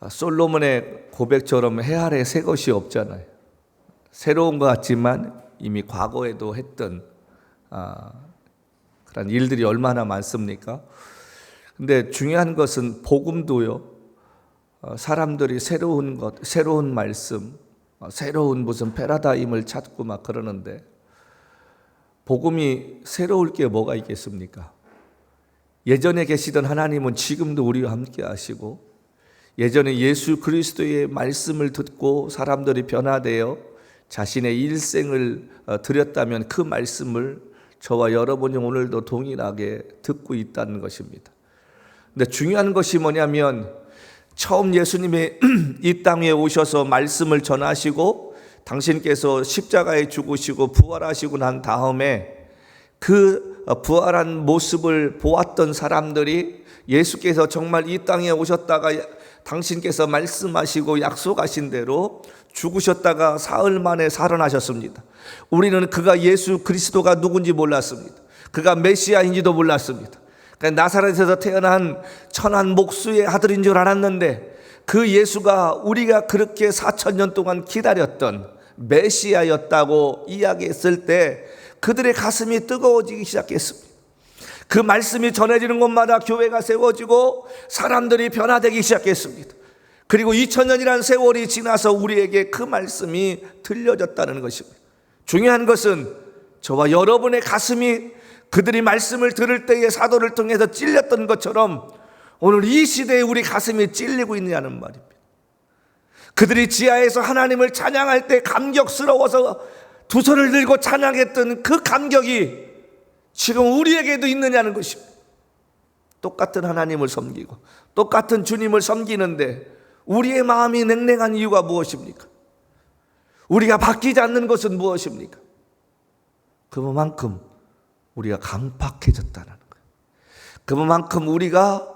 솔로몬의 고백처럼 해 아래 새 것이 없잖아요. 새로운 것 같지만 이미 과거에도 했던 그런 일들이 얼마나 많습니까? 근데 중요한 것은 복음도요, 사람들이 새로운 것, 새로운 말씀, 새로운 무슨 패러다임을 찾고 막 그러는데, 복음이 새로울 게 뭐가 있겠습니까? 예전에 계시던 하나님은 지금도 우리와 함께 하시고, 예전에 예수 그리스도의 말씀을 듣고 사람들이 변화되어 자신의 일생을 드렸다면 그 말씀을 저와 여러분이 오늘도 동일하게 듣고 있다는 것입니다. 근데 중요한 것이 뭐냐면, 처음 예수님이 이 땅에 오셔서 말씀을 전하시고 당신께서 십자가에 죽으시고 부활하시고 난 다음에 그 부활한 모습을 보았던 사람들이 예수께서 정말 이 땅에 오셨다가 당신께서 말씀하시고 약속하신 대로 죽으셨다가 사흘 만에 살아나셨습니다. 우리는 그가 예수 그리스도가 누군지 몰랐습니다. 그가 메시아인지도 몰랐습니다. 나사렛에서 태어난 천한 목수의 아들인 줄 알았는데, 그 예수가 우리가 그렇게 4,000년 동안 기다렸던 메시아였다고 이야기했을 때 그들의 가슴이 뜨거워지기 시작했습니다. 그 말씀이 전해지는 곳마다 교회가 세워지고 사람들이 변화되기 시작했습니다. 그리고 2000년이라는 세월이 지나서 우리에게 그 말씀이 들려졌다는 것입니다. 중요한 것은 저와 여러분의 가슴이 그들이 말씀을 들을 때에 사도를 통해서 찔렸던 것처럼 오늘 이 시대에 우리 가슴이 찔리고 있느냐는 말입니다. 그들이 지하에서 하나님을 찬양할 때 감격스러워서 두 손을 들고 찬양했던 그 감격이 지금 우리에게도 있느냐는 것입니다. 똑같은 하나님을 섬기고 똑같은 주님을 섬기는데 우리의 마음이 냉랭한 이유가 무엇입니까? 우리가 바뀌지 않는 것은 무엇입니까? 그만큼 우리가 강팍해졌다는 거예요. 그만큼 우리가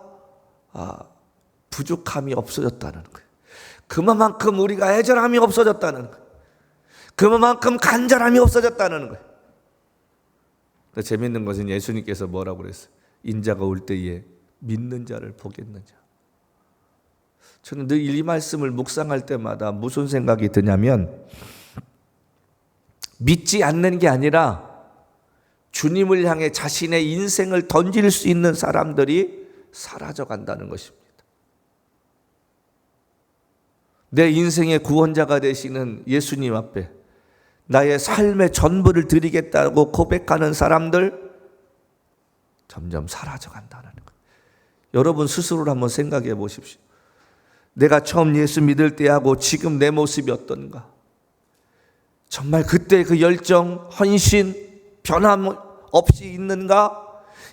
부족함이 없어졌다는 거예요. 그만큼 우리가 애절함이 없어졌다는 거예요. 그만큼 간절함이 없어졌다는 거예요. 재밌는 것은 예수님께서 뭐라고 그랬어요? 인자가 올 때에 믿는 자를 보겠느냐. 저는 늘 이 말씀을 묵상할 때마다 무슨 생각이 드냐면, 믿지 않는 게 아니라 주님을 향해 자신의 인생을 던질 수 있는 사람들이 사라져 간다는 것입니다. 내 인생의 구원자가 되시는 예수님 앞에 나의 삶의 전부를 드리겠다고 고백하는 사람들 점점 사라져 간다는 거예요. 여러분 스스로를 한번 생각해 보십시오. 내가 처음 예수 믿을 때하고 지금 내 모습이 어떤가? 정말 그때 그 열정, 헌신, 변함 없이 있는가?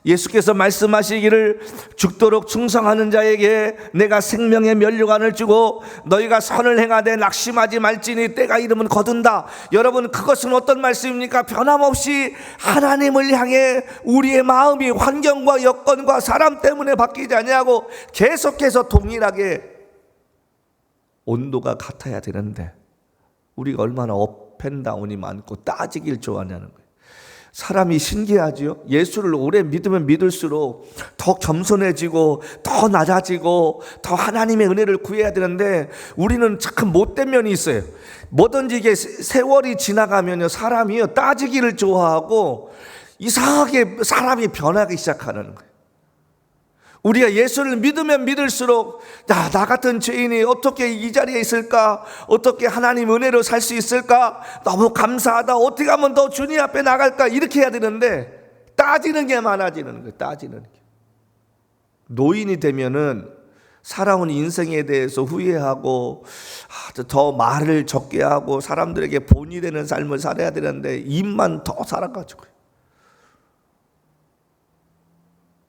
예수께서 말씀하시기를 죽도록 충성하는 자에게 내가 생명의 면류관을 주고 너희가 선을 행하되 낙심하지 말지니 때가 이르면 거둔다. 여러분, 그것은 어떤 말씀입니까? 변함없이 하나님을 향해 우리의 마음이 환경과 여건과 사람 때문에 바뀌지 아니하고 계속해서 동일하게 온도가 같아야 되는데 우리가 얼마나 업앤다운이 많고 따지길 좋아하냐는 거예요. 사람이 신기하죠. 예수를 오래 믿으면 믿을수록 더 겸손해지고 더 낮아지고 더 하나님의 은혜를 구해야 되는데 우리는 참 못된 면이 있어요. 뭐든지 이게 세월이 지나가면요, 사람이요 따지기를 좋아하고 이상하게 사람이 변하기 시작하는 거예요. 우리가 예수를 믿으면 믿을수록 나 같은 죄인이 어떻게 이 자리에 있을까? 어떻게 하나님 은혜로 살 수 있을까? 너무 감사하다. 어떻게 하면 더 주님 앞에 나갈까? 이렇게 해야 되는데 따지는 게 많아지는 거예요. 따지는 게. 노인이 되면은 살아온 인생에 대해서 후회하고 더 말을 적게 하고 사람들에게 본이 되는 삶을 살아야 되는데 입만 더 살아가지고요.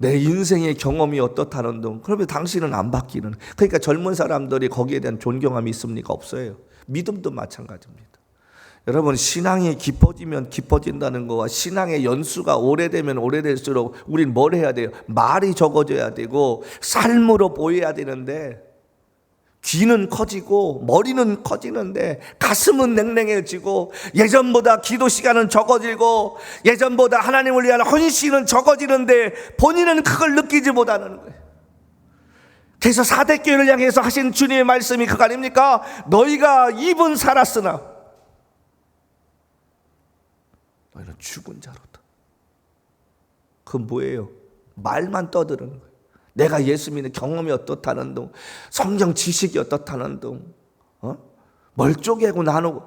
내 인생의 경험이 어떻다는 둥. 그러면 당신은 안 바뀌는. 그러니까 젊은 사람들이 거기에 대한 존경함이 있습니까? 없어요. 믿음도 마찬가지입니다. 여러분, 신앙이 깊어지면 깊어진다는 거와 신앙의 연수가 오래되면 오래될수록 우린 뭘 해야 돼요? 말이 적어져야 되고 삶으로 보여야 되는데 귀는 커지고 머리는 커지는데 가슴은 냉랭해지고 예전보다 기도 시간은 적어지고 예전보다 하나님을 위한 헌신은 적어지는데 본인은 그걸 느끼지 못하는 거예요. 그래서 사대교회를 향해서 하신 주님의 말씀이 그거 아닙니까? 너희가 입은 살았으나 너희는 죽은 자로다. 그건 뭐예요? 말만 떠드는 거예요. 내가 예수 믿는 경험이 어떻다는 둥, 성경 지식이 어떻다는 둥, 뭘 쪼개고 나누고.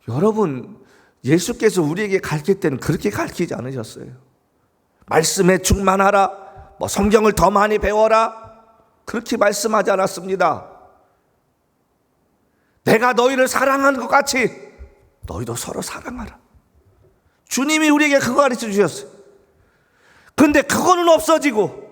여러분, 예수께서 우리에게 가르칠 때는 그렇게 가르치지 않으셨어요. 말씀에 충만하라, 성경을 더 많이 배워라, 그렇게 말씀하지 않았습니다. 내가 너희를 사랑하는 것 같이 너희도 서로 사랑하라. 주님이 우리에게 그거 가르쳐 주셨어요. 그런데 그거는 없어지고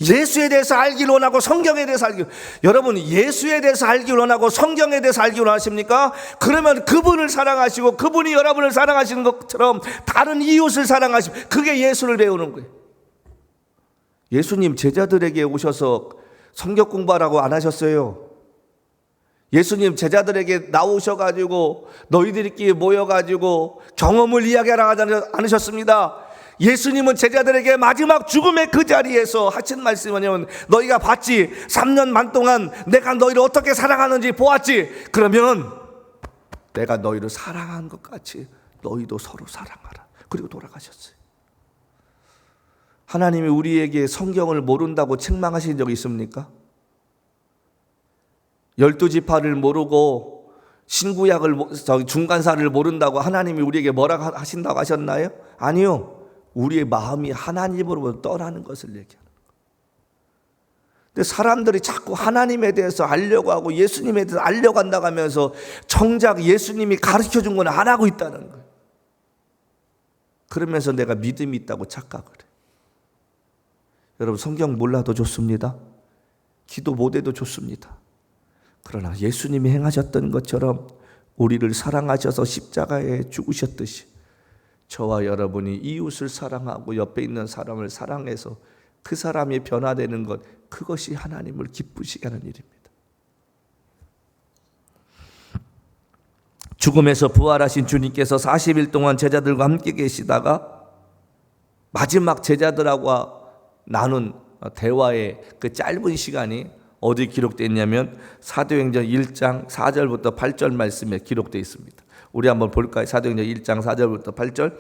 예수에 대해서 알기를 원하고 성경에 대해서 알기를, 여러분 예수에 대해서 알기를 원하고 성경에 대해서 알기를 원하십니까? 그러면 그분을 사랑하시고 그분이 여러분을 사랑하시는 것처럼 다른 이웃을 사랑하시고, 그게 예수를 배우는 거예요. 예수님 제자들에게 오셔서 성경 공부하라고 안 하셨어요. 예수님 제자들에게 나오셔가지고 너희들끼리 모여가지고 경험을 이야기하라 하지 않으셨습니다. 예수님은 제자들에게 마지막 죽음의 그 자리에서 하신 말씀이 뭐냐면, 너희가 봤지, 3년 반 동안 내가 너희를 어떻게 사랑하는지 보았지. 그러면 내가 너희를 사랑한 것 같이 너희도 서로 사랑하라. 그리고 돌아가셨어요. 하나님이 우리에게 성경을 모른다고 책망하신 적이 있습니까? 12지파를 모르고 신구약을, 중간사를 모른다고 하나님이 우리에게 뭐라고 하신다고 하셨나요? 아니요. 우리의 마음이 하나님으로부터 떠나는 것을 얘기하는 거예요. 근데 사람들이 자꾸 하나님에 대해서 알려고 하고 예수님에 대해서 알려고 한다고 하면서 정작 예수님이 가르쳐 준 건 안 하고 있다는 거예요. 그러면서 내가 믿음이 있다고 착각을 해요. 여러분, 성경 몰라도 좋습니다. 기도 못해도 좋습니다. 그러나 예수님이 행하셨던 것처럼 우리를 사랑하셔서 십자가에 죽으셨듯이 저와 여러분이 이웃을 사랑하고 옆에 있는 사람을 사랑해서 그 사람이 변화되는 것, 그것이 하나님을 기쁘시게 하는 일입니다. 죽음에서 부활하신 주님께서 40일 동안 제자들과 함께 계시다가 마지막 제자들하고 나눈 대화의 그 짧은 시간이 어디 기록되어 있냐면 사도행전 1장 4절부터 8절 말씀에 기록되어 있습니다. 우리 한번 볼까요? 사도행전 1장 4절부터 8절.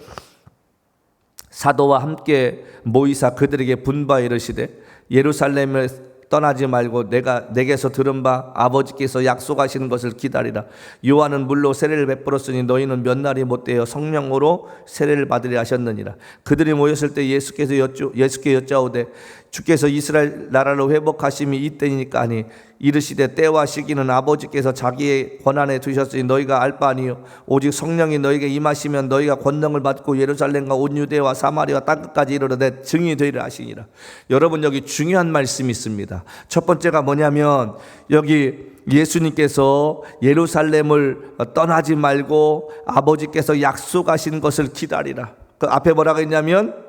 사도와 함께 모이사 그들에게 분바에 이르시되 예루살렘을 떠나지 말고 내게서 들은 바 아버지께서 약속하시는 것을 기다리라. 요한은 물로 세례를 베풀었으니 너희는 몇 날이 못되어 성령으로 세례를 받으려 하셨느니라. 그들이 모였을 때 예수께 여짜오되 주께서 이스라엘 나라를 회복하심이 이때니까 하니 이르시되 때와 시기는 아버지께서 자기의 권한에 두셨으니 너희가 알 바 아니요 오직 성령이 너희에게 임하시면 너희가 권능을 받고 예루살렘과 온 유대와 사마리아 땅끝까지 이르러되 증인이 되리라 하시니라. 여러분, 여기 중요한 말씀이 있습니다. 첫 번째가 뭐냐면 여기 예수님께서 예루살렘을 떠나지 말고 아버지께서 약속하신 것을 기다리라. 그 앞에 뭐라고 했냐면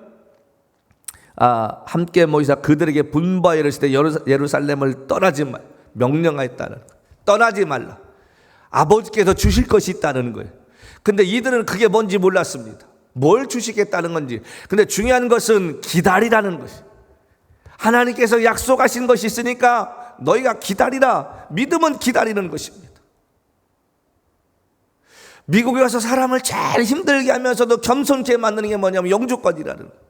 함께 모이사 그들에게 분바에 이르시되 예루살렘을 떠나지 말, 명령하였다는 거예요. 떠나지 말라. 아버지께서 주실 것이 있다는 거예요. 근데 이들은 그게 뭔지 몰랐습니다. 뭘 주시겠다는 건지. 근데 중요한 것은 기다리라는 것이. 하나님께서 약속하신 것이 있으니까 너희가 기다리라. 믿음은 기다리는 것입니다. 미국에 와서 사람을 제일 힘들게 하면서도 겸손케 만드는 게 뭐냐면 영주권이라는 거예요.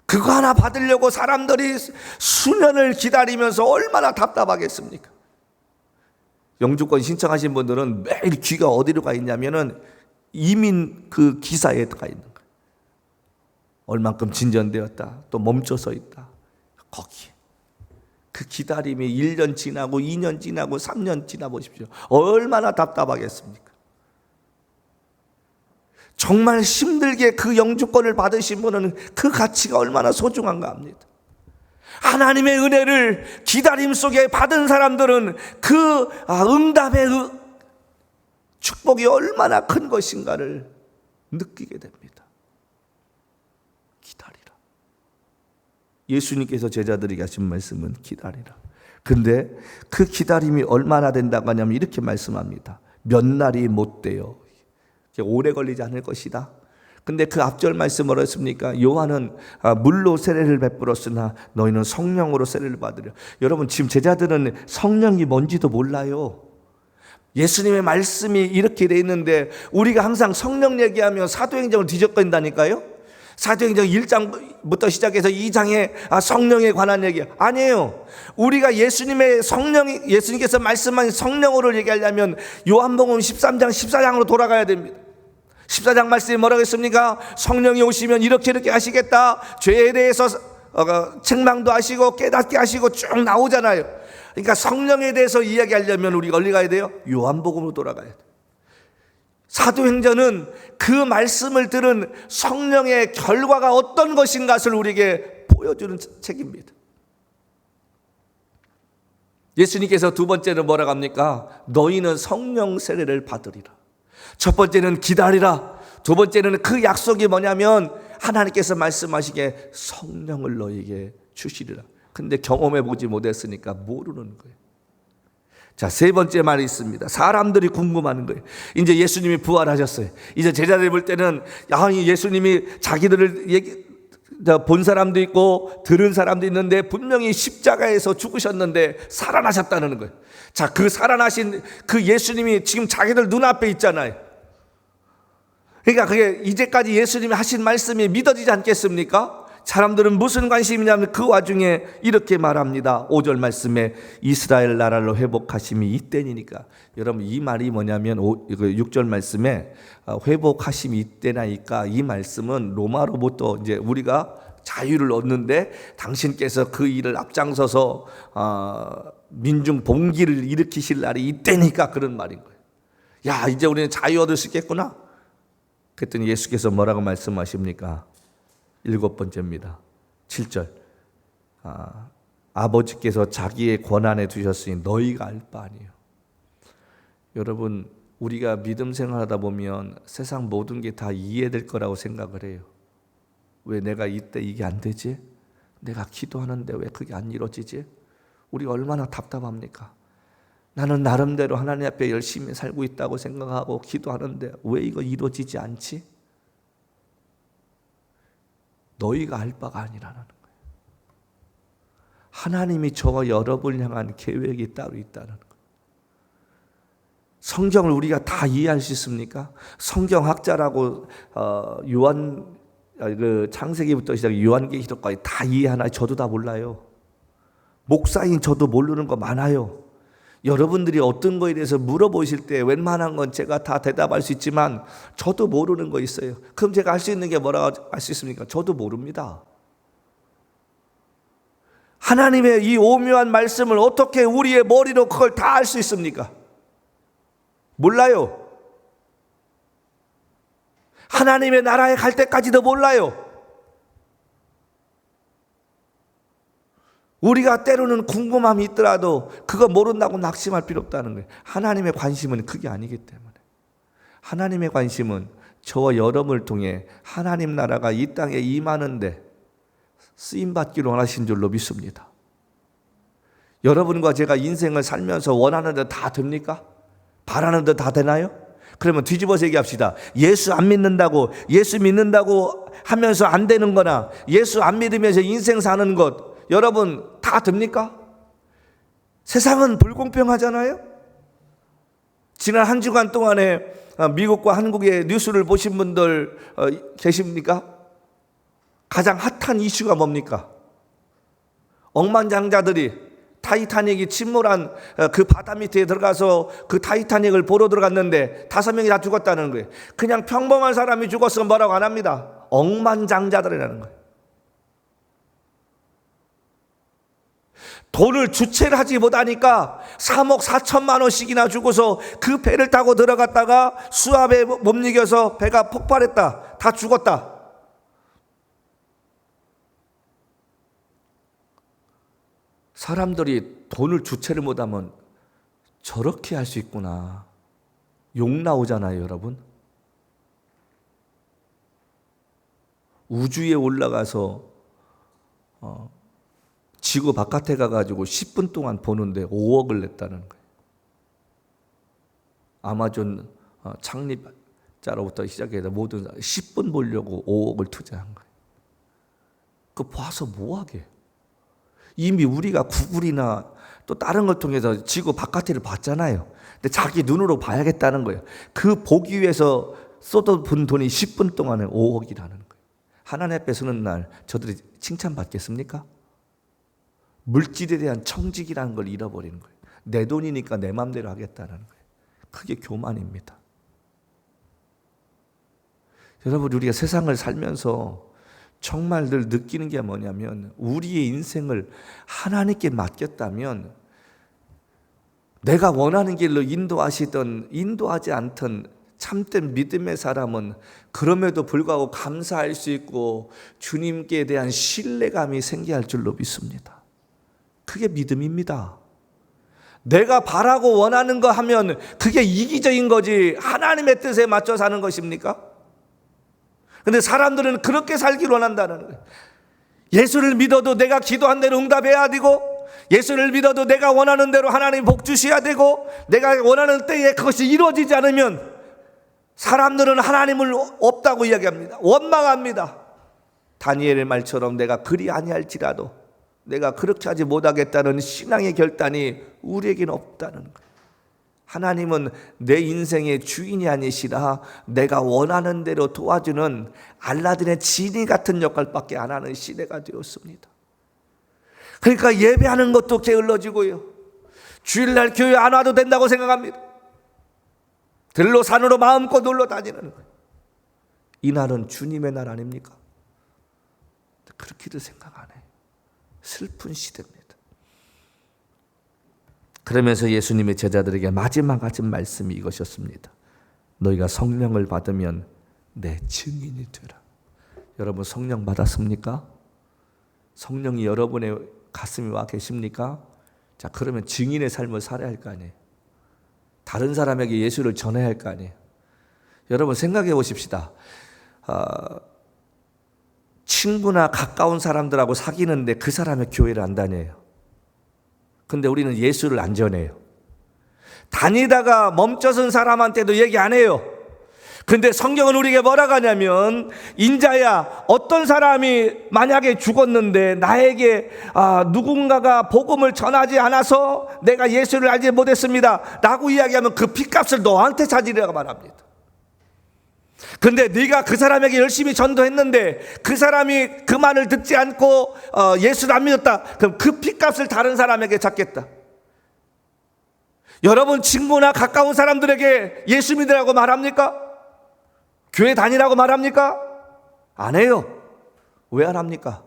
그거 하나 받으려고 사람들이 수년을 기다리면서 얼마나 답답하겠습니까? 영주권 신청하신 분들은 매일 귀가 어디로 가 있냐면은 이민 그 기사에 가 있는 거예요. 얼만큼 진전되었다, 또 멈춰서 있다. 거기에 그 기다림이 1년 지나고 2년 지나고 3년 지나 보십시오. 얼마나 답답하겠습니까? 정말 힘들게 그 영주권을 받으신 분은 그 가치가 얼마나 소중한가 합니다. 하나님의 은혜를 기다림 속에 받은 사람들은 그 응답의 축복이 얼마나 큰 것인가를 느끼게 됩니다. 기다리라. 예수님께서 제자들에게 하신 말씀은 기다리라. 근데 그 기다림이 얼마나 된다고 하냐면 이렇게 말씀합니다. 몇 날이 못 돼요. 오래 걸리지 않을 것이다. 근데 그 앞절 말씀 뭐라 했습니까? 요한은 물로 세례를 베풀었으나 너희는 성령으로 세례를 받으려. 여러분, 지금 제자들은 성령이 뭔지도 몰라요. 예수님의 말씀이 이렇게 돼 있는데 우리가 항상 성령 얘기하면 사도행전을 뒤적거린다니까요. 사도행전 1장부터 시작해서 2장에 성령에 관한 얘기 아니에요. 우리가 예수님께서 말씀하신 성령으로 얘기하려면 요한복음 13장 14장으로 돌아가야 됩니다. 14장 말씀이 뭐라고 했습니까? 성령이 오시면 이렇게 하시겠다. 죄에 대해서 책망도 하시고 깨닫게 하시고 쭉 나오잖아요. 그러니까 성령에 대해서 이야기하려면 우리가 어디 가야 돼요? 요한복음으로 돌아가야 돼요. 사도행전은 그 말씀을 들은 성령의 결과가 어떤 것인가를 우리에게 보여주는 책입니다. 예수님께서 두 번째는 뭐라고 합니까? 너희는 성령 세례를 받으리라. 첫 번째는 기다리라. 두 번째는 그 약속이 뭐냐면 하나님께서 말씀하시기에 성령을 너희에게 주시리라. 근데 경험해 보지 못했으니까 모르는 거예요. 자, 세 번째 말이 있습니다. 사람들이 궁금하는 거예요. 이제 예수님이 부활하셨어요. 이제 제자들이 볼 때는 예수님이 자기들을 본 사람도 있고 들은 사람도 있는데 분명히 십자가에서 죽으셨는데 살아나셨다는 거예요. 자, 그 살아나신 그 예수님이 지금 자기들 눈앞에 있잖아요. 그러니까 그게 이제까지 예수님이 하신 말씀이 믿어지지 않겠습니까? 사람들은 무슨 관심이냐면 그 와중에 이렇게 말합니다. 5절 말씀에 이스라엘 나라로 회복하심이 이때니까. 여러분, 이 말이 뭐냐면 6절 말씀에 회복하심이 이때나니까, 이 말씀은 로마로부터 이제 우리가 자유를 얻는데 당신께서 그 일을 앞장서서 민중 봉기를 일으키실 날이 이때니까 그런 말인 거예요. 야, 이제 우리는 자유 얻을 수 있겠구나. 그랬더니 예수께서 뭐라고 말씀하십니까? 7번째입니다. 7절. 아버지께서 자기의 권한에 두셨으니 너희가 알 바 아니에요. 여러분, 우리가 믿음 생활하다 보면 세상 모든 게 다 이해될 거라고 생각을 해요. 왜 내가 이때 이게 안 되지? 내가 기도하는데 왜 그게 안 이루어지지? 우리가 얼마나 답답합니까? 나는 나름대로 하나님 앞에 열심히 살고 있다고 생각하고 기도하는데 왜 이거 이루어지지 않지? 너희가 알 바가 아니라는 거예요. 하나님이 저와 여러분을 향한 계획이 따로 있다는 거예요. 성경을 우리가 다 이해할 수 있습니까? 성경학자라고 창세기부터 시작해 요한계시록까지 다 이해하나? 저도 다 몰라요. 목사인 저도 모르는 거 많아요. 여러분들이 어떤 거에 대해서 물어보실 때 웬만한 건 제가 다 대답할 수 있지만 저도 모르는 거 있어요. 그럼 제가 할 수 있는 게 뭐라고 할 수 있습니까? 저도 모릅니다. 하나님의 이 오묘한 말씀을 어떻게 우리의 머리로 그걸 다 알 수 있습니까? 몰라요. 하나님의 나라에 갈 때까지도 몰라요. 우리가 때로는 궁금함이 있더라도 그거 모른다고 낙심할 필요 없다는 거예요. 하나님의 관심은 그게 아니기 때문에. 하나님의 관심은 저와 여러분을 통해 하나님 나라가 이 땅에 임하는데 쓰임받기로 원하신 줄로 믿습니다. 여러분과 제가 인생을 살면서 원하는 데 다 됩니까? 바라는 데 다 되나요? 그러면 뒤집어서 얘기합시다. 예수 안 믿는다고, 예수 믿는다고 하면서 안 되는 거나 예수 안 믿으면서 인생 사는 것, 여러분 다 됩니까? 세상은 불공평하잖아요. 지난 한 주간 동안에 미국과 한국의 뉴스를 보신 분들 계십니까? 가장 핫한 이슈가 뭡니까? 억만장자들이 타이타닉이 침몰한 그 바다 밑에 들어가서 그 타이타닉을 보러 들어갔는데 5명이 다 죽었다는 거예요. 그냥 평범한 사람이 죽었으면 뭐라고 안 합니다. 억만장자들이라는 거예요. 돈을 주체를 하지 못하니까 3억 4천만 원씩이나 주고서 그 배를 타고 들어갔다가 수압에 못 이겨서 배가 폭발했다. 다 죽었다. 사람들이 돈을 주체를 못하면 저렇게 할 수 있구나. 욕 나오잖아요, 여러분. 우주에 올라가서 지구 바깥에 가가지고 10분 동안 보는데 5억을 냈다는 거예요. 아마존 창립 자로부터 시작해서 모든 10분 보려고 5억을 투자한 거예요. 그거 봐서 뭐하게? 이미 우리가 구글이나 또 다른 걸 통해서 지구 바깥을 봤잖아요. 근데 자기 눈으로 봐야겠다는 거예요. 그 보기 위해서 쏟아본 돈이 10분 동안에 5억이라는 거예요. 하나님 앞에 서는 날 저들이 칭찬받겠습니까? 물질에 대한 청직이라는 걸 잃어버리는 거예요. 내 돈이니까 내 마음대로 하겠다는 거예요. 그게 교만입니다. 여러분, 우리가 세상을 살면서 정말 늘 느끼는 게 뭐냐면, 우리의 인생을 하나님께 맡겼다면 내가 원하는 길로 인도하시든 인도하지 않든 참된 믿음의 사람은 그럼에도 불구하고 감사할 수 있고 주님께 대한 신뢰감이 생겨날 줄로 믿습니다. 그게 믿음입니다. 내가 바라고 원하는 거 하면 그게 이기적인 거지 하나님의 뜻에 맞춰 사는 것입니까? 근데 사람들은 그렇게 살기를 원한다는 거예요. 예수를 믿어도 내가 기도한 대로 응답해야 되고, 예수를 믿어도 내가 원하는 대로 하나님 복 주셔야 되고, 내가 원하는 때에 그것이 이루어지지 않으면 사람들은 하나님을 없다고 이야기합니다. 원망합니다. 다니엘의 말처럼 내가 그리 아니할지라도 내가 그렇게 하지 못하겠다는 신앙의 결단이 우리에게는 없다는 거예요. 하나님은 내 인생의 주인이 아니시라 내가 원하는 대로 도와주는 알라딘의 지니 같은 역할밖에 안 하는 시대가 되었습니다. 그러니까 예배하는 것도 게을러지고요, 주일날 교회 안 와도 된다고 생각합니다. 들로 산으로 마음껏 놀러 다니는 거예요. 이날은 주님의 날 아닙니까? 그렇게도 생각 안 해요. 슬픈 시대입니다. 그러면서 예수님의 제자들에게 마지막 하신 말씀이 이것이었습니다. 너희가 성령을 받으면 내 증인이 되라. 여러분, 성령 받았습니까? 성령이 여러분의 가슴에 와 계십니까? 자, 그러면 증인의 삶을 살아야 할 거 아니에요. 다른 사람에게 예수를 전해야 할 거 아니에요. 여러분, 생각해 보십시다. 친구나 가까운 사람들하고 사귀는데 그 사람의 교회를 안 다녀요. 근데 우리는 예수를 안 전해요. 다니다가 멈춰선 사람한테도 얘기 안 해요. 근데 성경은 우리에게 뭐라고 하냐면, 인자야, 어떤 사람이 만약에 죽었는데 나에게 누군가가 복음을 전하지 않아서 내가 예수를 알지 못했습니다 라고 이야기하면 그 핏값을 너한테 찾으리라고 말합니다. 근데 네가 그 사람에게 열심히 전도했는데 그 사람이 그 말을 듣지 않고 예수를 안 믿었다, 그럼 그 핏값을 다른 사람에게 찾겠다. 여러분, 친구나 가까운 사람들에게 예수 믿으라고 말합니까? 교회 다니라고 말합니까? 안 해요. 왜 안 합니까?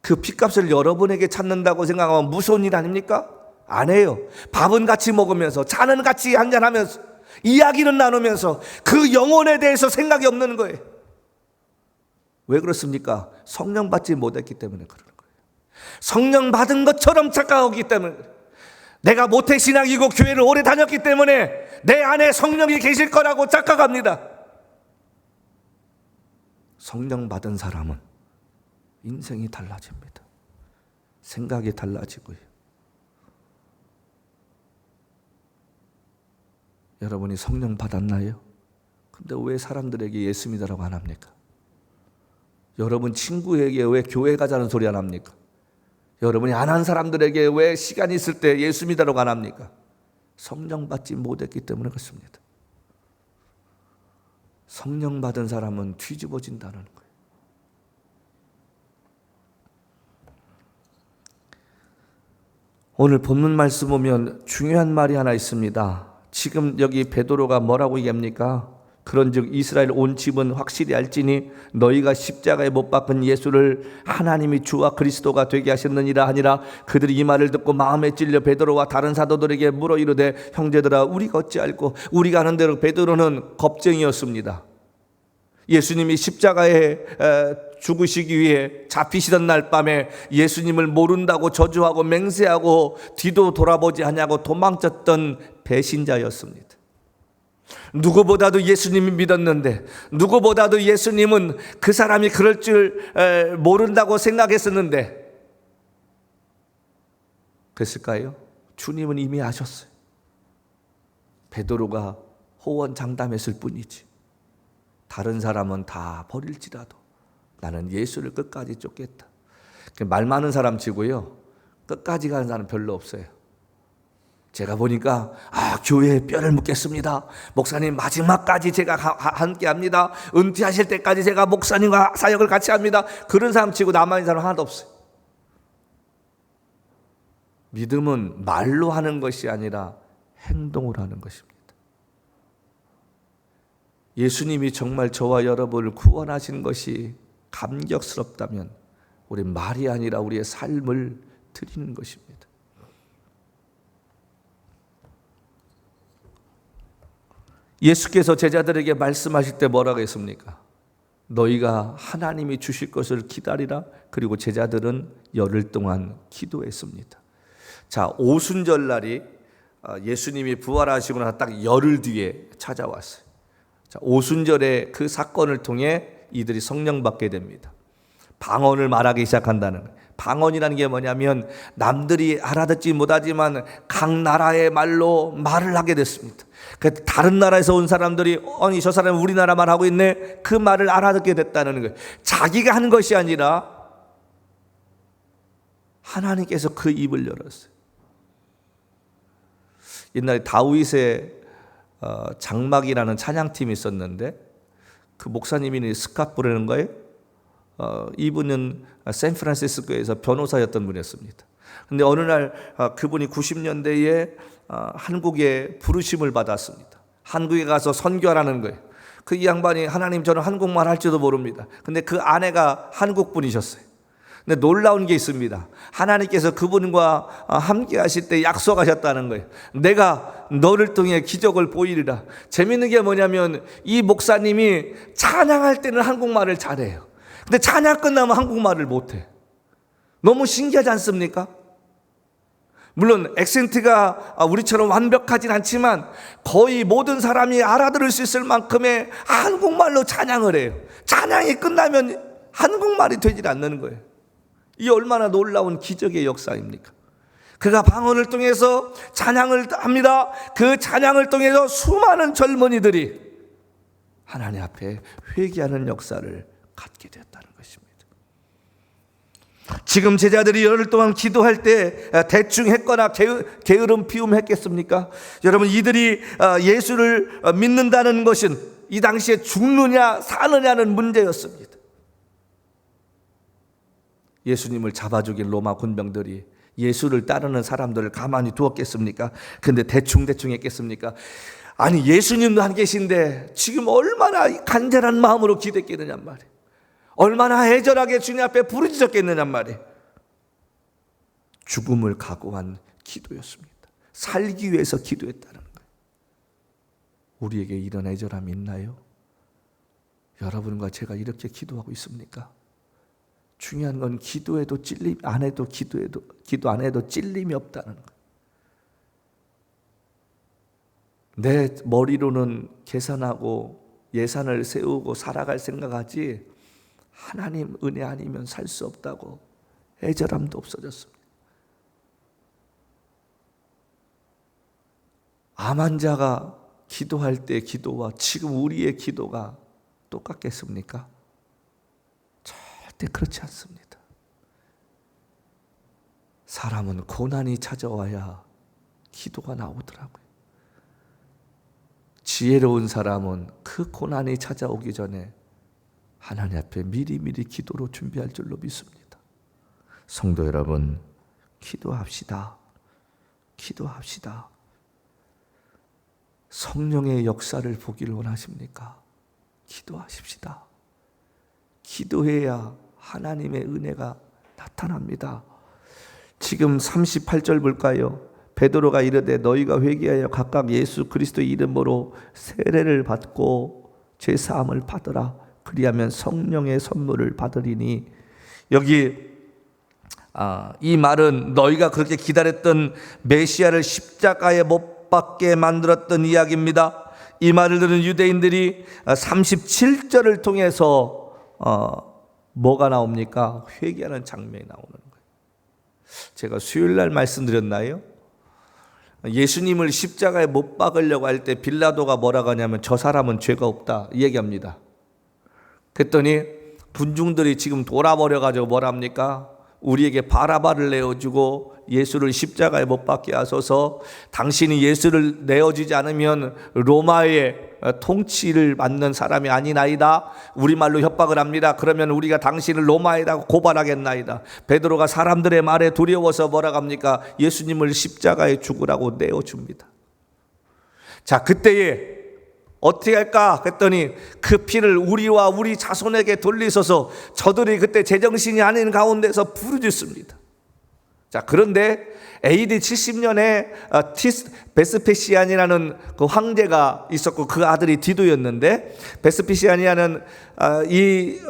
그 핏값을 여러분에게 찾는다고 생각하면 무서운 일 아닙니까? 안 해요. 밥은 같이 먹으면서, 차는 같이 한잔하면서, 이야기는 나누면서 그 영혼에 대해서 생각이 없는 거예요. 왜 그렇습니까? 성령 받지 못했기 때문에 그러는 거예요. 성령 받은 것처럼 착각하기 때문에, 내가 모태신앙이고 교회를 오래 다녔기 때문에 내 안에 성령이 계실 거라고 착각합니다. 성령 받은 사람은 인생이 달라집니다. 생각이 달라지고요. 여러분이 성령 받았나요? 근데 왜 사람들에게 예수 믿으라고 안 합니까? 여러분 친구에게 왜 교회 가자는 소리 안 합니까? 여러분이 안 한 사람들에게 왜 시간이 있을 때 예수 믿으라고 안 합니까? 성령 받지 못했기 때문에 그렇습니다. 성령 받은 사람은 뒤집어진다는 거예요. 오늘 본문 말씀 보면 중요한 말이 하나 있습니다. 지금 여기 베드로가 뭐라고 얘기합니까? 그런즉 이스라엘 온 집은 확실히 알지니 너희가 십자가에 못 박은 예수를 하나님이 주와 그리스도가 되게 하셨느니라 하니라. 그들이 이 말을 듣고 마음에 찔려 베드로와 다른 사도들에게 물어 이르되, 형제들아, 우리가 어찌 알고? 우리가 아는 대로 베드로는 겁쟁이였습니다. 예수님이 십자가에 죽으시기 위해 잡히시던 날 밤에 예수님을 모른다고 저주하고 맹세하고 뒤도 돌아보지 않냐고 도망쳤던 배신자였습니다. 누구보다도 예수님이 믿었는데, 누구보다도 예수님은 그 사람이 그럴 줄 모른다고 생각했었는데, 그랬을까요? 주님은 이미 아셨어요. 베드로가 호언장담했을 뿐이지. 다른 사람은 다 버릴지라도 나는 예수를 끝까지 쫓겠다. 말 많은 사람 치고요, 끝까지 가는 사람 별로 없어요. 제가 보니까 교회에 뼈를 묻겠습니다. 목사님 마지막까지 제가 함께합니다. 은퇴하실 때까지 제가 목사님과 사역을 같이 합니다. 그런 사람 치고 남아있는 사람 하나도 없어요. 믿음은 말로 하는 것이 아니라 행동으로 하는 것입니다. 예수님이 정말 저와 여러분을 구원하신 것이 감격스럽다면 우리 말이 아니라 우리의 삶을 드리는 것입니다. 예수께서 제자들에게 말씀하실 때 뭐라고 했습니까? 너희가 하나님이 주실 것을 기다리라. 그리고 제자들은 열흘 동안 기도했습니다. 자, 오순절 날이 예수님이 부활하시고 나서 딱 열흘 뒤에 찾아왔어요. 자, 오순절의 그 사건을 통해 이들이 성령 받게 됩니다. 방언을 말하기 시작한다는 거예요. 방언이라는 게 뭐냐면 남들이 알아듣지 못하지만 각 나라의 말로 말을 하게 됐습니다. 다른 나라에서 온 사람들이 아니 저 사람은 우리나라 말 하고 있네, 그 말을 알아듣게 됐다는 거예요. 자기가 한 것이 아니라 하나님께서 그 입을 열었어요. 옛날에 다윗의 장막이라는 찬양팀이 있었는데 그 목사님이 스캇 부르는 거예요. 이분은 샌프란시스코에서 변호사였던 분이었습니다. 그런데 어느 날 그분이 90년대에 한국에 부르심을 받았습니다. 한국에 가서 선교하라는 거예요. 그 양반이 하나님 저는 한국말 할지도 모릅니다. 근데 그 아내가 한국 분이셨어요. 근데 놀라운 게 있습니다. 하나님께서 그분과 함께 하실 때 약속하셨다는 거예요. 내가 너를 통해 기적을 보이리라. 재밌는 게 뭐냐면 이 목사님이 찬양할 때는 한국말을 잘해요. 근데 찬양 끝나면 한국말을 못해. 너무 신기하지 않습니까? 물론 액센트가 우리처럼 완벽하진 않지만 거의 모든 사람이 알아들을 수 있을 만큼의 한국말로 찬양을 해요. 찬양이 끝나면 한국말이 되질 않는 거예요. 이 얼마나 놀라운 기적의 역사입니까? 그가 방언을 통해서 찬양을 합니다. 그 찬양을 통해서 수많은 젊은이들이 하나님 앞에 회개하는 역사를 갖게 되었다는 것입니다. 지금 제자들이 열흘 동안 기도할 때 대충 했거나 게으름 피움 했겠습니까? 여러분, 이들이 예수를 믿는다는 것은 이 당시에 죽느냐 사느냐는 문제였습니다. 예수님을 잡아 죽인 로마 군병들이 예수를 따르는 사람들을 가만히 두었겠습니까? 근데 대충 했겠습니까? 아니, 예수님도 안 계신데 지금 얼마나 간절한 마음으로 기도했겠느냐 말이에요. 얼마나 애절하게 주님 앞에 부르짖었겠느냐 말이에요. 죽음을 각오한 기도였습니다. 살기 위해서 기도했다는 거예요. 우리에게 이런 애절함이 있나요? 여러분과 제가 이렇게 기도하고 있습니까? 중요한 건 기도해도 찔림 안 해도 기도 안 해도 찔림이 없다는 거예요. 내 머리로는 계산하고 예산을 세우고 살아갈 생각하지 하나님 은혜 아니면 살 수 없다고 애절함도 없어졌습니다. 암 환자가 기도할 때 기도와 지금 우리의 기도가 똑같겠습니까? 절대 그렇지 않습니다. 사람은 고난이 찾아와야 기도가 나오더라고요. 지혜로운 사람은 그 고난이 찾아오기 전에 하나님 앞에 미리미리 기도로 준비할 줄로 믿습니다. 성도 여러분, 기도합시다. 기도합시다. 성령의 역사를 보기를 원하십니까? 기도하십시다. 기도해야 하나님의 은혜가 나타납니다. 지금 38절 볼까요? 베드로가 이르되 너희가 회개하여 각각 예수 그리스도의 이름으로 세례를 받고 죄사함을 받으라. 그리하면 성령의 선물을 받으리니. 여기 이 말은 너희가 그렇게 기다렸던 메시아를 십자가에 못 박게 만들었던 이야기입니다. 이 말을 들은 유대인들이 37절을 통해서 뭐가 나옵니까? 회개하는 장면이 나오는 거예요. 제가 수요일 날 말씀드렸나요? 예수님을 십자가에 못 박으려고 할 때 빌라도가 뭐라고 하냐면 저 사람은 죄가 없다 이 얘기합니다. 그랬더니 군중들이 지금 돌아버려가지고 뭐랍니까? 우리에게 바라바를 내어주고 예수를 십자가에 못 박게 하소서. 당신이 예수를 내어주지 않으면 로마의 통치를 받는 사람이 아니나이다. 우리말로 협박을 합니다. 그러면 우리가 당신을 로마에다가 고발하겠나이다. 베드로가 사람들의 말에 두려워서 뭐라고 합니까? 예수님을 십자가에 죽으라고 내어줍니다. 자, 그때에 어떻게 할까 했더니 그 피를 우리와 우리 자손에게 돌리소서. 저들이 그때 제정신이 아닌 가운데서 부르짖습니다. 자, 그런데 AD 70년에 베스페시안이라는 그 황제가 있었고 그 아들이 디도였는데, 베스페시안이라는 이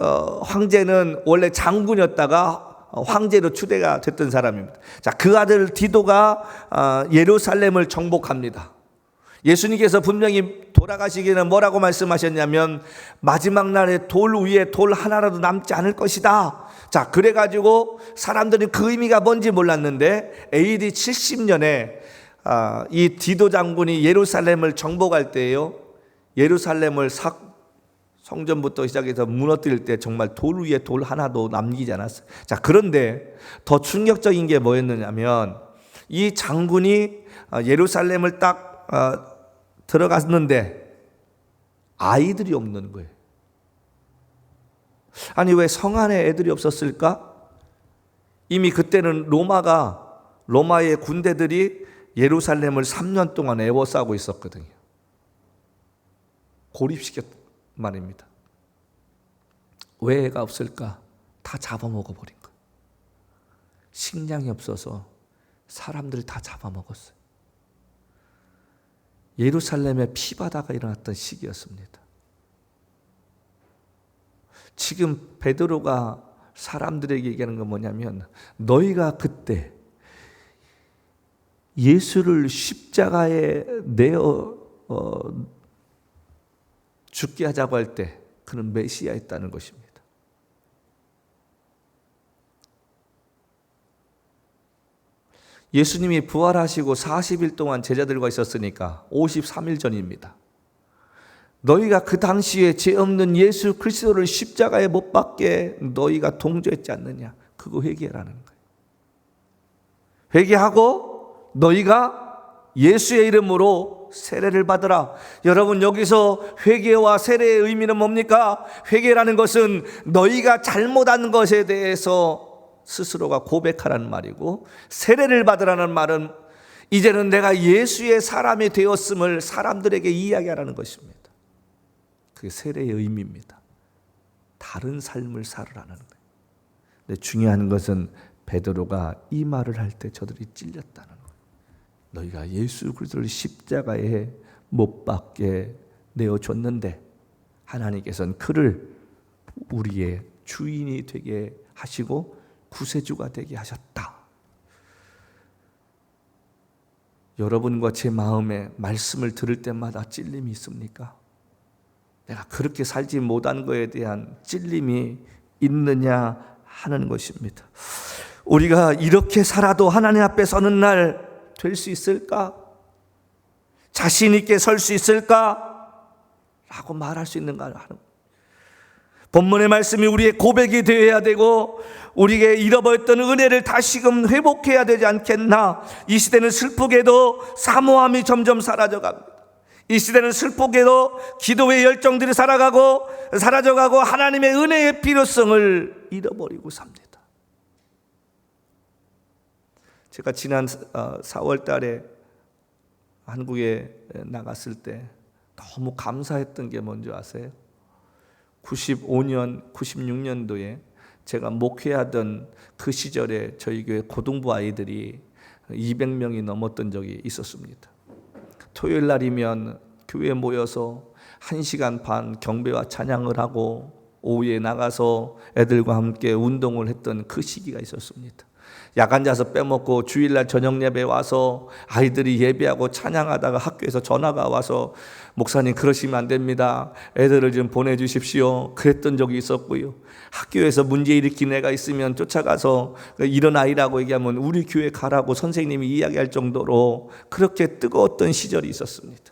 황제는 원래 장군이었다가 황제로 추대가 됐던 사람입니다. 자, 그 아들 디도가 예루살렘을 정복합니다. 예수님께서 분명히 돌아가시기에는 뭐라고 말씀하셨냐면 마지막 날에 돌 위에 돌 하나라도 남지 않을 것이다. 자, 그래가지고 사람들이 그 의미가 뭔지 몰랐는데 AD 70년에 이 디도 장군이 예루살렘을 정복할 때예요. 예루살렘을 성전부터 시작해서 무너뜨릴 때 정말 돌 위에 돌 하나도 남기지 않았어요. 자, 그런데 더 충격적인 게 뭐였느냐면 이 장군이 예루살렘을 딱 들어갔는데 아이들이 없는 거예요. 아니, 왜 성 안에 애들이 없었을까? 이미 그때는 로마의 군대들이 예루살렘을 3년 동안 에워싸고 있었거든요. 고립시켰단 말입니다. 왜 애가 없을까? 다 잡아먹어버린 거예요. 식량이 없어서 사람들을 다 잡아먹었어요. 예루살렘에 피바다가 일어났던 시기였습니다. 지금 베드로가 사람들에게 얘기하는 건 뭐냐면 너희가 그때 예수를 십자가에 내어 죽게 하자고 할 때 그는 메시아였다는 것입니다. 예수님이 부활하시고 40일 동안 제자들과 있었으니까 53일 전입니다. 너희가 그 당시에 죄 없는 예수 그리스도를 십자가에 못 박게 너희가 동조했지 않느냐. 그거 회개라는 거예요. 회개하고 너희가 예수의 이름으로 세례를 받으라. 여러분, 여기서 회개와 세례의 의미는 뭡니까? 회개라는 것은 너희가 잘못한 것에 대해서 스스로가 고백하라는 말이고, 세례를 받으라는 말은 이제는 내가 예수의 사람이 되었음을 사람들에게 이야기하라는 것입니다. 그게 세례의 의미입니다. 다른 삶을 살으라는 거예요. 근데 중요한 것은 베드로가 이 말을 할 때 저들이 찔렸다는 거예요. 너희가 예수 그리스도를 십자가에 못 박게 내어줬는데 하나님께서는 그를 우리의 주인이 되게 하시고 구세주가 되게 하셨다. 여러분과 제 마음에 말씀을 들을 때마다 찔림이 있습니까? 내가 그렇게 살지 못한 것에 대한 찔림이 있느냐 하는 것입니다. 우리가 이렇게 살아도 하나님 앞에 서는 날 될 수 있을까? 자신 있게 설 수 있을까? 라고 말할 수 있는가 하는. 본문의 말씀이 우리의 고백이 되어야 되고 우리에게 잃어버렸던 은혜를 다시금 회복해야 되지 않겠나? 이 시대는 슬프게도 사모함이 점점 사라져갑니다. 이 시대는 슬프게도 기도의 열정들이 사라져가고 하나님의 은혜의 필요성을 잃어버리고 삽니다. 제가 지난 4월 달에 한국에 나갔을 때 너무 감사했던 게 뭔지 아세요? 95년, 96년도에 제가 목회하던 그 시절에 저희 교회 고등부 아이들이 200명이 넘었던 적이 있었습니다. 토요일 날이면 교회에 모여서 1시간 반 경배와 찬양을 하고 오후에 나가서 애들과 함께 운동을 했던 그 시기가 있었습니다. 야간 자서 빼먹고 주일날 저녁 예배 와서 아이들이 예배하고 찬양하다가 학교에서 전화가 와서 목사님 그러시면 안 됩니다. 애들을 좀 보내주십시오. 그랬던 적이 있었고요. 학교에서 문제 일으킨 애가 있으면 쫓아가서 이런 아이라고 얘기하면 우리 교회 가라고 선생님이 이야기할 정도로 그렇게 뜨거웠던 시절이 있었습니다.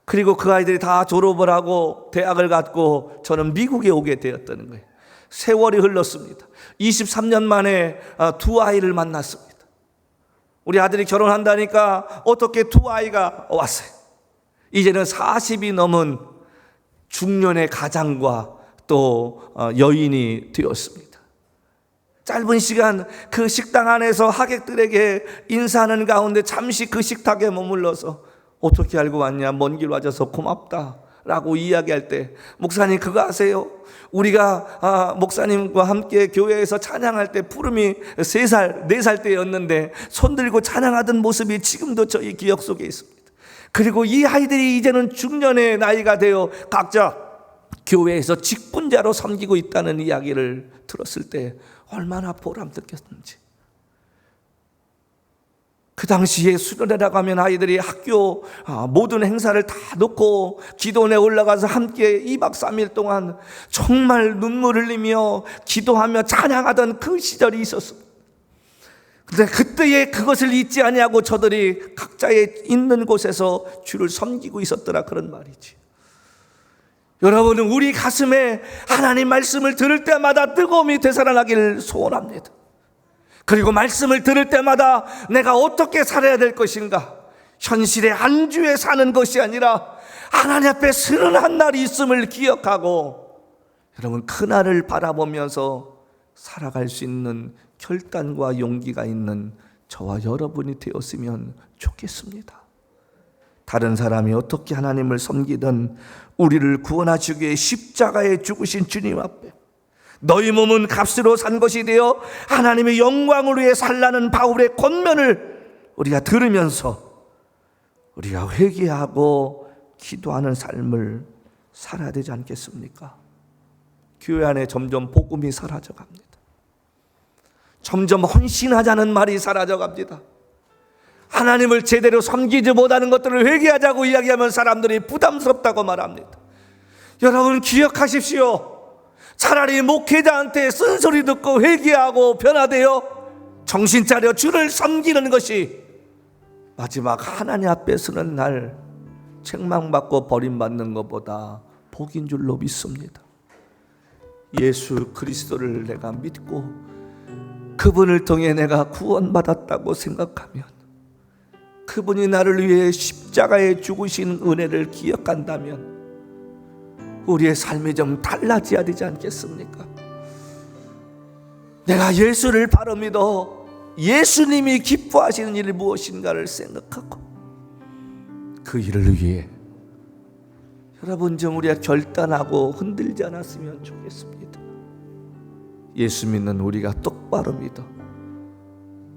그리고 그 아이들이 다 졸업을 하고 대학을 갔고 저는 미국에 오게 되었다는 거예요. 세월이 흘렀습니다. 23년 만에 두 아이를 만났습니다. 우리 아들이 결혼한다니까 어떻게 두 아이가 왔어요. 이제는 40이 넘은 중년의 가장과 또 여인이 되었습니다. 짧은 시간 그 식당 안에서 하객들에게 인사하는 가운데 잠시 그 식탁에 머물러서 어떻게 알고 왔냐, 먼 길 와줘서 고맙다 라고 이야기할 때, 목사님 그거 아세요? 우리가 목사님과 함께 교회에서 찬양할 때 푸름이 3살, 4살 때였는데 손들고 찬양하던 모습이 지금도 저희 기억 속에 있습니다. 그리고 이 아이들이 이제는 중년의 나이가 되어 각자 교회에서 직분자로 섬기고 있다는 이야기를 들었을 때 얼마나 보람 느꼈는지. 그 당시에 수련회라 가면 아이들이 학교 모든 행사를 다 놓고 기도원에 올라가서 함께 2박 3일 동안 정말 눈물 흘리며 기도하며 찬양하던 그 시절이 있었습니다. 그런데 그때에 그것을 잊지 아니하고 저들이 각자의 있는 곳에서 주를 섬기고 있었더라, 그런 말이지. 여러분은 우리 가슴에 하나님 말씀을 들을 때마다 뜨거움이 되살아나기를 소원합니다. 그리고 말씀을 들을 때마다 내가 어떻게 살아야 될 것인가, 현실의 안주에 사는 것이 아니라 하나님 앞에 서는 한 날이 있음을 기억하고 여러분 그날을 바라보면서 살아갈 수 있는 결단과 용기가 있는 저와 여러분이 되었으면 좋겠습니다. 다른 사람이 어떻게 하나님을 섬기든 우리를 구원하시기 위해 십자가에 죽으신 주님 앞에 너희 몸은 값으로 산 것이 되어 하나님의 영광을 위해 살라는 바울의 권면을 우리가 들으면서 우리가 회개하고 기도하는 삶을 살아야 되지 않겠습니까? 교회 안에 점점 복음이 사라져갑니다. 점점 헌신하자는 말이 사라져갑니다. 하나님을 제대로 섬기지 못하는 것들을 회개하자고 이야기하면 사람들이 부담스럽다고 말합니다. 여러분 기억하십시오. 차라리 목회자한테 쓴소리 듣고 회개하고 변화되어 정신 차려 주를 섬기는 것이 마지막 하나님 앞에 서는 날 책망받고 버림받는 것보다 복인 줄로 믿습니다. 예수 그리스도를 내가 믿고 그분을 통해 내가 구원받았다고 생각하면, 그분이 나를 위해 십자가에 죽으신 은혜를 기억한다면 우리의 삶이 좀 달라져야 되지 않겠습니까? 내가 예수를 바로 믿어 예수님이 기뻐하시는 일이 무엇인가를 생각하고 그 일을 위해 여러분 좀 우리가 결단하고 흔들지 않았으면 좋겠습니다. 예수 믿는 우리가 똑바로 믿어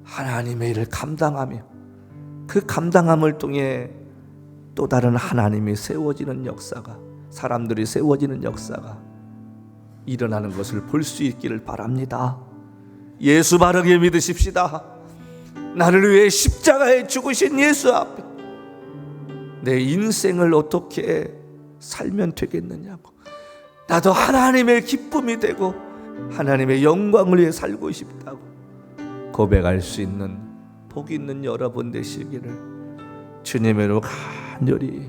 하나님의 일을 감당하며 그 감당함을 통해 또 다른 하나님이 세워지는 역사가, 사람들이 세워지는 역사가 일어나는 것을 볼 수 있기를 바랍니다. 예수 바르게 믿으십시다. 나를 위해 십자가에 죽으신 예수 앞에 내 인생을 어떻게 살면 되겠느냐고, 나도 하나님의 기쁨이 되고 하나님의 영광을 위해 살고 싶다고 고백할 수 있는 복 있는 여러분 되시기를 주님으로 간절히